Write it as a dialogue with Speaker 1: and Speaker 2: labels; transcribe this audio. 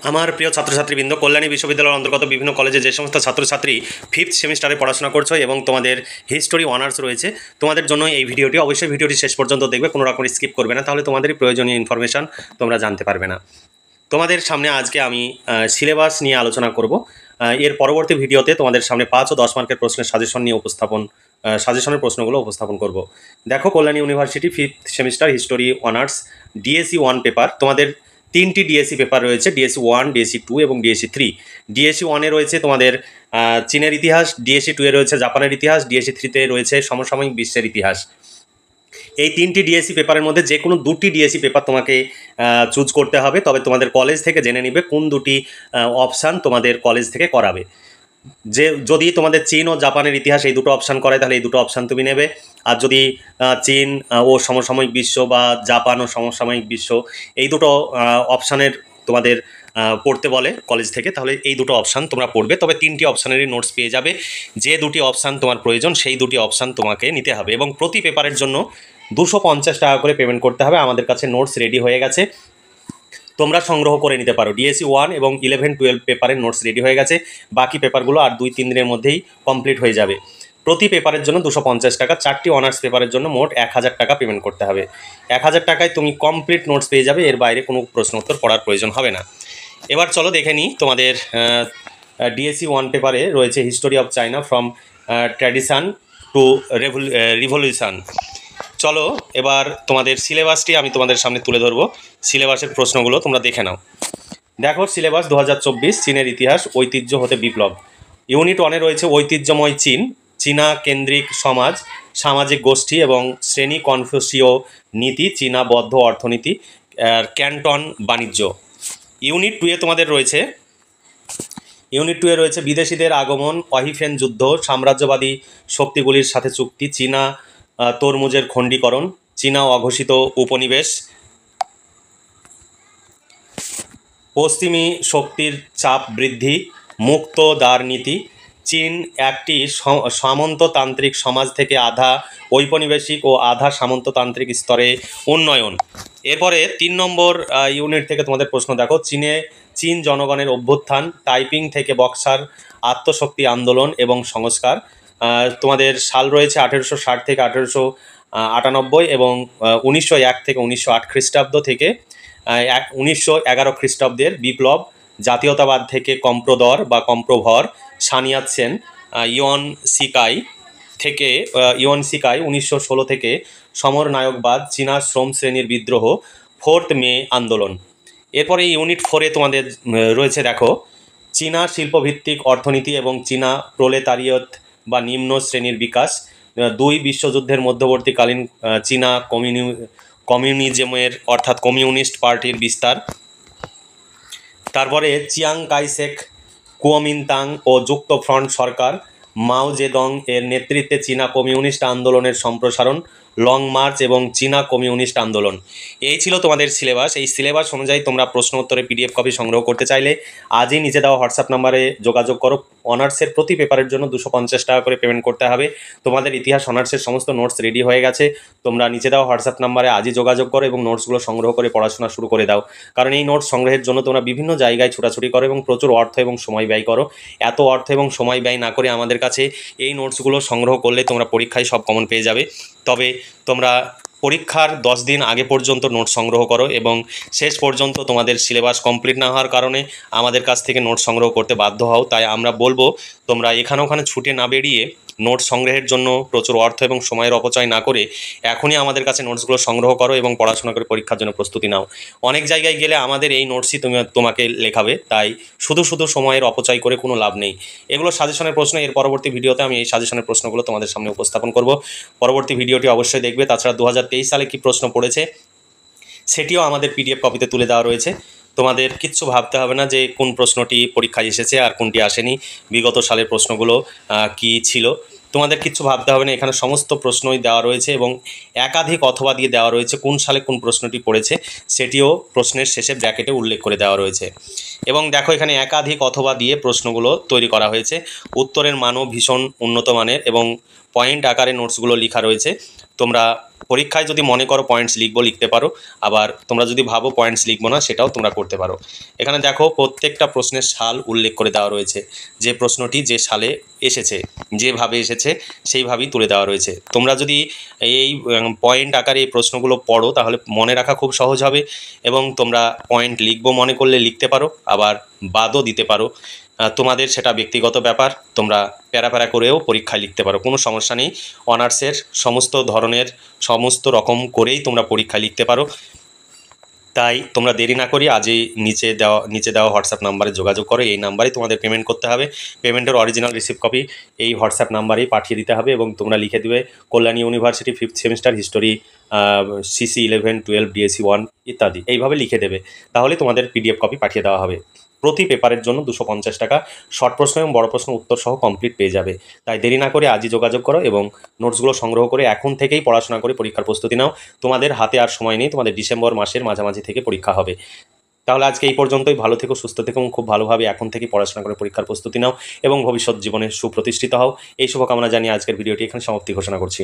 Speaker 1: আমার প্রিয় ছাত্রছাত্রীবৃন্দ, কল্যাণী বিশ্ববিদ্যালয়ের অন্তর্গত বিভিন্ন কলেজে যে সমস্ত ছাত্রছাত্রী 5th সেমিস্টারে পড়াশোনা করছো এবং তোমাদের হিস্টোরি অনার্স রয়েছে, তোমাদের জন্য এই ভিডিওটি, অবশ্যই ভিডিওটি শেষ পর্যন্ত দেখবে, কোনো রকম স্কিপ করবে না, তাহলে তোমাদেরই প্রয়োজনীয় ইনফরমেশান তোমরা জানতে পারবে না। তোমাদের সামনে আজকে আমি সিলেবাস নিয়ে আলোচনা করব। এর পরবর্তী ভিডিওতে তোমাদের সামনে 5 ও 10 মার্কের প্রশ্নের সাজেশন নিয়ে সাজেশনের প্রশ্নগুলো উপস্থাপন করব। দেখো, Kalyani university 5th semester history honours DSC 1 paper. তোমাদের 3টি ডিএসসি পেপার রয়েছে, ডিএসসি 1, ডিএসসি 2 এবং ডিএসসি 3। ডিএসসি 1-এ রয়েছে তোমাদের চীনের ইতিহাস, ডিএসসি 2-এ রয়েছে জাপানের ইতিহাস, ডিএসসি 3-তে রয়েছে সমসাময়িক বিশ্বের ইতিহাস। এই 3টি ডিএসসি পেপারের মধ্যে যে কোনো 2টি ডিএসসি পেপার তোমাকে চুজ করতে হবে, তবে তোমাদের কলেজ থেকে জেনে নিবে কোন 2টি অপশান তোমাদের কলেজ থেকে করাবে। যদি তোমাদের চীন ও জাপানের ইতিহাস এই দুটো অপশান করায়, তাহলে এই দুটো অপশান তুমি নেবে। আর যদি চীন ও সমসাময়িক বিশ্ব বা জাপান ও সমসাময়িক বিশ্ব এই দুটো অপশানের তোমাদের পড়তে বলে কলেজ থেকে, তাহলে এই দুটো অপশান তোমরা পড়বে। তবে 3টি অপশানেরই নোটস পেয়ে যাবে। যে 2টি অপশান তোমার প্রয়োজন সেই 2টি অপশান তোমাকে নিতে হবে এবং প্রতি পেপারের জন্য 250 টাকা করে পেমেন্ট করতে হবে। আমাদের কাছে নোটস রেডি হয়ে গেছে, তোমরা সংগ্রহ করে নিতে পারো। ডিএসসি 1 এবং 11-12 পেপারের নোটস রেডি হয়ে গেছে, বাকি পেপারগুলো আর 2-3 দিনের মধ্যেই কমপ্লিট হয়ে যাবে। প্রতি পেপারের জন্য 250 টাকা, 4টি অনার্স পেপারের জন্য মোট 1000 টাকা পেমেন্ট করতে হবে। 1000 টাকায় তুমি কমপ্লিট নোটস পেয়ে যাবে, এর বাইরে কোনো প্রশ্ন উত্তর পড়ার প্রয়োজন হবে না। এবার চলো দেখে নিই, তোমাদের ডিএসসি 1 পেপারে রয়েছে history of China from tradition to revolution. চলো এবার তোমাদের সিলেবাসটি আমি তোমাদের সামনে তুলে ধরবো। সিলেবাসের প্রশ্নগুলো তোমরা দেখে নাও। দেখো, সিলেবাস 2024 চীনের ইতিহাস, ঐতিহ্য হতে বিপ্লব। ইউনিট 1-এ রয়েছে ঐতিহ্যময় চীন, চীনা কেন্দ্রিক সমাজ, সামাজিক গোষ্ঠী এবং শ্রেণী, কনফুসীয় নীতি, চীনা বদ্ধ অর্থনীতি, ক্যান্টন বাণিজ্য। ইউনিট 2-এ তোমাদের রয়েছে বিদেশিদের আগমন, অহিফেন যুদ্ধ, সাম্রাজ্যবাদী শক্তিগুলির সাথে চুক্তি, চীনা তরমুজের খণ্ডীকরণ, চীনা অঘোষিত উপনিবেশ, পশ্চিমী শক্তির চাপ বৃদ্ধি, মুক্ত দ্বার নীতি, চীন একটি সামন্ততান্ত্রিক সমাজ থেকে আধা ঔপনিবেশিক ও আধা সামন্ততান্ত্রিক স্তরে উন্নয়ন। এরপরে 3 নম্বর ইউনিট থেকে তোমাদের প্রশ্ন দেখো, চীন জনগণের অভ্যুত্থান, তাইপিং থেকে বক্সার, আত্মশক্তি আন্দোলন এবং সংস্কার। তোমাদের সাল রয়েছে 1860 থেকে 1898 এবং 1901 থেকে 1908 খ্রিস্টাব্দ থেকে 1911 খ্রিস্টাব্দের বিপ্লব, জাতীয়তাবাদ থেকে কম্প্রদর বা কম্প্রভর, সানিয়াত সেন, ইয়ন সিকাই 1916 থেকে সমরনায়কবাদ, চীনা শ্রম শ্রেণীর বিদ্রোহ, 4th মে আন্দোলন। এরপরে ইউনিট 4-এ তোমাদের রয়েছে, দেখো, চীনা শিল্পভিত্তিক অর্থনীতি এবং চীনা প্রোলেতারিয়েত বা নিম্ন শ্রেণীর বিকাশ, 2 বিশ্বযুদ্ধের মধ্যবর্তীকালীন চীনা কমিউনিজমের অর্থাৎ কমিউনিস্ট পার্টির বিস্তার। তারপরে চিয়াং কাই শেক, কুওমিন্তাং ও যুক্ত ফ্রন্ট সরকার, মাও জেদং এর নেতৃত্বে চীনা কমিউনিস্ট আন্দোলনের সম্প্রসারণ, লং মার্চ এবং চীনা কমিউনিস্ট আন্দোলন। এই ছিল তোমাদের সিলেবাস। এই সিলেবাস অনুযায়ী তোমরা প্রশ্ন উত্তরে পিডিএফ কপি সংগ্রহ করতে চাইলে আজই নিচে দেওয়া হোয়াটসঅ্যাপ নাম্বারে যোগাযোগ করো। অনার্সের প্রতি পেপারের জন্য 250 টাকা করে পেমেন্ট করতে হবে। তোমাদের ইতিহাস অনার্সের সমস্ত নোটস রেডি হয়ে গেছে, তোমরা নিচে দেওয়া হোয়াটসঅ্যাপ নাম্বারে আজই যোগাযোগ করো এবং নোটসগুলো সংগ্রহ করে পড়াশোনা শুরু করে দাও। কারণ এই নোটস সংগ্রহের জন্য তোমরা বিভিন্ন জায়গায় ছোটাছুটি করো এবং প্রচুর অর্থ এবং সময় ব্যয় করো। এত অর্থ এবং সময় ব্যয় না করে আমাদের কাছে এই নোটসগুলো সংগ্রহ করলে তোমরা পরীক্ষায় সব কমন পেয়ে যাবে। তবে তোমরা পরীক্ষার 10 দিন আগে পর্যন্ত নোট সংগ্রহ করো এবং শেষ পর্যন্ত তোমাদের সিলেবাস কমপ্লিট না হওয়ার কারণে আমাদের কাছ থেকে নোট সংগ্রহ করতে বাধ্য হও। তাই আমরা বলবো তোমরা এখানে ওখানে ছুটে না বেরিয়ে নোট সংগ্রহের জন্য প্রচুর অর্থ এবং সময়ের অপচয় না করে এখনই আমাদের কাছে নোটসগুলো সংগ্রহ করো এবং পড়াশোনা করে পরীক্ষার জন্য প্রস্তুতি নাও। অনেক জায়গায় গেলে আমাদের এই নোটসই তোমাকে লেখাবে, তাই শুধু সময়ের অপচয় করে কোনো লাভ নেই। এগুলো সাজেশনের প্রশ্ন। এর পরবর্তী ভিডিওতে আমি এই সাজেশনের প্রশ্নগুলো তোমাদের সামনে উপস্থাপন করব। পরবর্তী ভিডিওটি অবশ্যই দেখবে। তাছাড়া 2023 সালে কী প্রশ্ন পড়েছে সেটিও আমাদের পিডিএফ কপিতে তুলে দেওয়া রয়েছে। তোমাদের কিচ্ছু ভাবতে হবে না যে কোন প্রশ্নটি পরীক্ষায় এসেছে আর কোনটি আসেনি, বিগত সালের প্রশ্নগুলো কি ছিল, তোমাদের কিচ্ছু ভাবতে হবে না। এখানে সমস্ত প্রশ্নই দেওয়া রয়েছে এবং একাধিক অথবা দিয়ে দেওয়া রয়েছে। কোন সালে কোন প্রশ্নটি পড়েছে সেটিও প্রশ্নের শেষে ব্র্যাকেটে উল্লেখ করে দেওয়া রয়েছে। এবং দেখো, এখানে একাধিক অথবা দিয়ে প্রশ্নগুলো তৈরি করা হয়েছে। উত্তরের মানও ভীষণ উন্নত মানের এবং পয়েন্ট আকারে নোটসগুলো লেখা রয়েছে। তোমরা পরীক্ষায় যদি মনে করো পয়েন্টস লিখবো, লিখতে পারো। আবার তোমরা যদি ভাবো পয়েন্টস লিখবো না, সেটাও তোমরা করতে পারো। এখানে দেখো প্রত্যেকটা প্রশ্নের সাল উল্লেখ করে দেওয়া রয়েছে, যে প্রশ্নটি যে সালে এসেছে, যেভাবে এসেছে সেইভাবেই তুলে দেওয়া রয়েছে। তোমরা যদি এই পয়েন্ট আকারে এই প্রশ্নগুলো পড়ো তাহলে মনে রাখা খুব সহজ হবে, এবং তোমরা পয়েন্ট লিখবো মনে করলে লিখতে পারো, আবার বাদও দিতে পারো। তোমাদের সেটা ব্যক্তিগত ব্যাপার, তোমরা প্যারা প্যারা করেও পরীক্ষায় লিখতে পারো, কোনো সমস্যা নেই। অনার্সের সমস্ত ধরনের সমস্ত রকম করেই তোমরা পরীক্ষায় লিখতে পারো। তাই তোমরা দেরি না করি আজই নিচে দেওয়া হোয়াটসঅ্যাপ নাম্বারে যোগাযোগ করো। এই নাম্বারেই তোমাদের পেমেন্ট করতে হবে। পেমেন্টের অরিজিনাল রিসিপ্ট কপি এই হোয়াটসঅ্যাপ নাম্বারেই পাঠিয়ে দিতে হবে, এবং তোমরা লিখে দেবে Kalyani university 5th semester history, CC 11, 12, DSC 1 ইত্যাদি, এইভাবে লিখে দেবে। তাহলে তোমাদের PDF কপি পাঠিয়ে দেওয়া হবে। প্রতি পেপারের জন্য 250 টাকা, শর্ট প্রশ্ন এবং বড় প্রশ্ন উত্তর সহ কমপ্লিট পেয়ে যাবে। তাই দেরি না করে আজই যোগাযোগ করো এবং নোটসগুলো সংগ্রহ করে এখন থেকেই পড়াশোনা করে পরীক্ষার প্রস্তুতি নাও। তোমাদের হাতে আর সময় নেই, তোমাদের ডিসেম্বর মাসের মাঝামাঝি থেকে পরীক্ষা হবে। তাহলে আজকে এই পর্যন্তই। ভালো থেকো, সুস্থ থেকো এবং খুব ভালোভাবে এখন থেকেই পড়াশোনা করে পরীক্ষার প্রস্তুতি নাও এবং ভবিষ্যৎ জীবনে সুপ্রতিষ্ঠিত হও। এই শুভকামনা জানিয়ে আজকের ভিডিওটি এখানে সমাপ্তি ঘোষণা করছি।